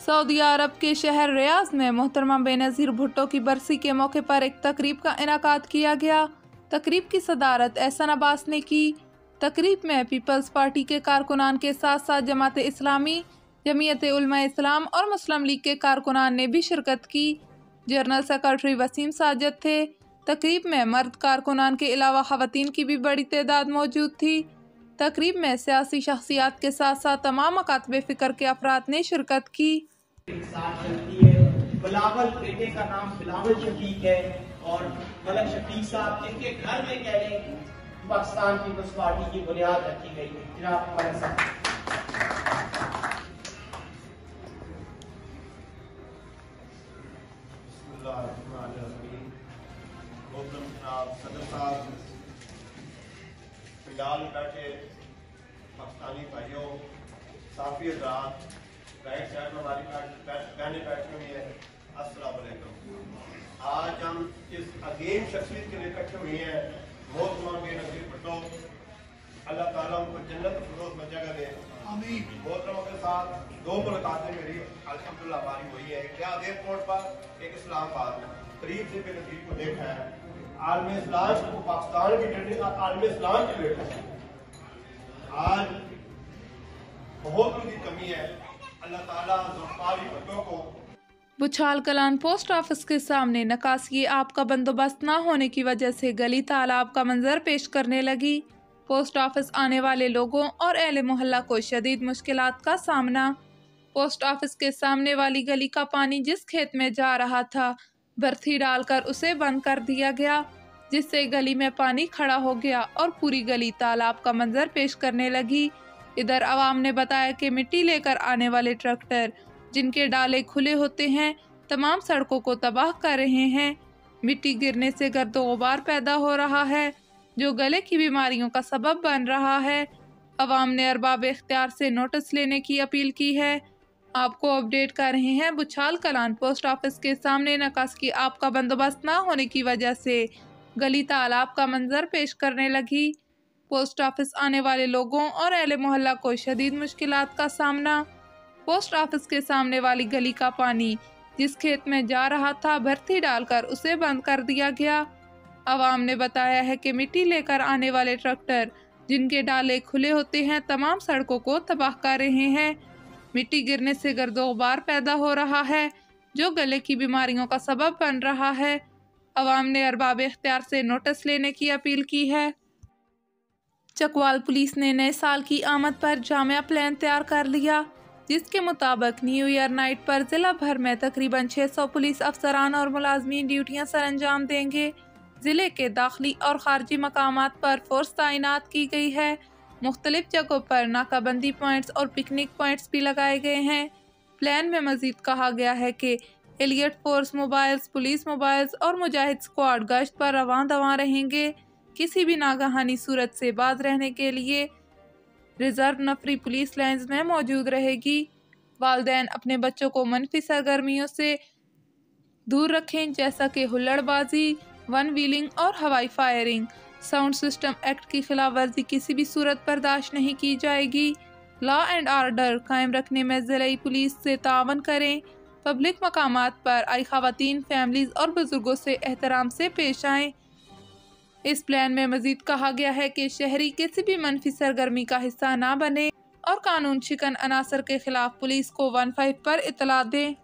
Saudi अरब के शहर Riyadh में मोहतरमा बेनज़ीर भुट्टो की बरसी के मौके पर एक तकरीब का इनेकाद किया गया। तकरीब की सदारत एहसन अब्बास ने की। तकरीब में पीपल्स पार्टी के कारकुनान के साथ साथ जमात इस्लामी, जमीयत उलमा इस्लाम और मुस्लिम लीग के कारकुनान ने भी शिरकत की। जनरल सेक्रेटरी वसीम साजिद थे। तकरीब में मर्द कारकुनान के अलावा ख़वातीन की भी बड़ी तादाद मौजूद थी। तकरीब में सियासी शख्सियात के साथ साथ तमाम मकातबे फ़िक्र के अफराद ने शिरकत की। बिलावल बेटे का नाम बिलावल शफीक है और मलक शफीक साहब इनके घर में कह लें पाकिस्तान पीपल्स पार्टी की बुनियाद रखी गई। जनाब मलक साहब सदर साहब, पंडाल में बैठे पाकिस्तानी भाइयों, साफी हज़रात, राइट साइड में हमारी बहनें बैठी हुई है, अस्सलाम वालेकुम। आज हम इस अजीम शख्सियत के लिए इकट्ठे हुए हैं, मोहतरमा बेनज़ीर भुट्टो, अल्लाह ताला उनको जन्नत फिरदौस में जगह दे। आमीन। मोहतरमा के साथ 2 मुलाकातें मेरी अल्हम्दुलिल्लाह हमारी हुई है, एक रियाद एयरपोर्ट पर, एक इस्लामाबाद में। करीब से बेनज़ीर को देखा है, आलम इस्लाम को पाकिस्तान की ट्रेनिंग, आलम इस्लाम की बेटा आज बहुत उनकी कमी है। अल्लाह ताला ज़ुल्फ़ारी भुट्टो को। बुछाल कलान पोस्ट ऑफिस के सामने नकासी आब का बंदोबस्त न होने की वजह से गली तालाब का मंजर पेश करने लगी। पोस्ट ऑफिस आने वाले लोगों और अहले मोहल्ला को शदीद मुश्किलात का सामना। पोस्ट ऑफिस के सामने वाली गली का पानी जिस खेत में जा रहा था, बर्थी डालकर उसे बंद कर दिया गया, जिससे गली में पानी खड़ा हो गया और पूरी गली तालाब का मंजर पेश करने लगी। इधर अवाम ने बताया कि मिट्टी लेकर आने वाले ट्रैक्टर, जिनके डाले खुले होते हैं, तमाम सड़कों को तबाह कर रहे हैं। मिट्टी गिरने से गर्द गुबार पैदा हो रहा है, जो गले की बीमारियों का सबब बन रहा है। अवाम ने अरबाब इख्तियार से नोटिस लेने की अपील की है। आपको अपडेट कर रहे हैं, बुछाल कलान पोस्ट ऑफिस के सामने नकासी आब का बंदोबस्त न होने की वजह से गली तालाब का मंजर पेश करने लगी। पोस्ट ऑफिस आने वाले लोगों और अहले मोहल्ला को शदीद मुश्किलात का सामना। पोस्ट ऑफिस के सामने वाली गली का पानी जिस खेत में जा रहा था, भर्ती डालकर उसे बंद कर दिया गया। अवाम ने बताया है कि मिट्टी लेकर आने वाले ट्रैक्टर, जिनके डाले खुले होते हैं, तमाम सड़कों को तबाह कर रहे हैं। मिट्टी गिरने से गर्द गुबार पैदा हो रहा है, जो गले की बीमारियों का सबब बन रहा है। अवाम ने अरबाब इख्तियार से नोटिस लेने की अपील की है। चकवाल पुलिस ने नए साल की आमद पर जामिया प्लान तैयार कर लिया, जिसके मुताबिक न्यू ईयर नाइट पर जिला भर में तकरीबन 600 पुलिस अफसरान और मुलाजमीन ड्यूटियां सर अंजाम देंगे। जिले के दाखिली और खारजी मकामात पर फोर्स तैनात की गई है। मुख्तलिफ जगहों पर नाकाबंदी पॉइंट्स और पिकनिक पॉइंट्स भी लगाए गए हैं। प्लान में मजीद कहा गया है कि elite force mobiles, police mobiles और मुजाहिद स्क्वाड गश्त पर रवां दवा रहेंगे। किसी भी नागहानी सूरत से बाज रहने के लिए रिजर्व नफरी पुलिस लाइन्स में मौजूद रहेगी। वालिदैन अपने बच्चों को मनफी सरगर्मियों से दूर रखें, जैसा कि हुल्लड़बाजी, वन व्हीलिंग और हवाई फायरिंग। साउंड सिस्टम एक्ट की खिलाफ वर्जी किसी भी सूरत बर्दाश्त नहीं की जाएगी। लॉ एंड ऑर्डर कायम रखने में ज़िले पुलिस से तावन करें। पब्लिक मकामात पर आई ख़वातीन, फैमिलीज़ और बुजुर्गों से एहतराम से पेश आएँ। इस प्लान में मजीद कहा गया है कि शहरी किसी भी मनफी सरगर्मी का हिस्सा ना बने और कानून शिकन अनासर के खिलाफ पुलिस को 15 पर इतला दें।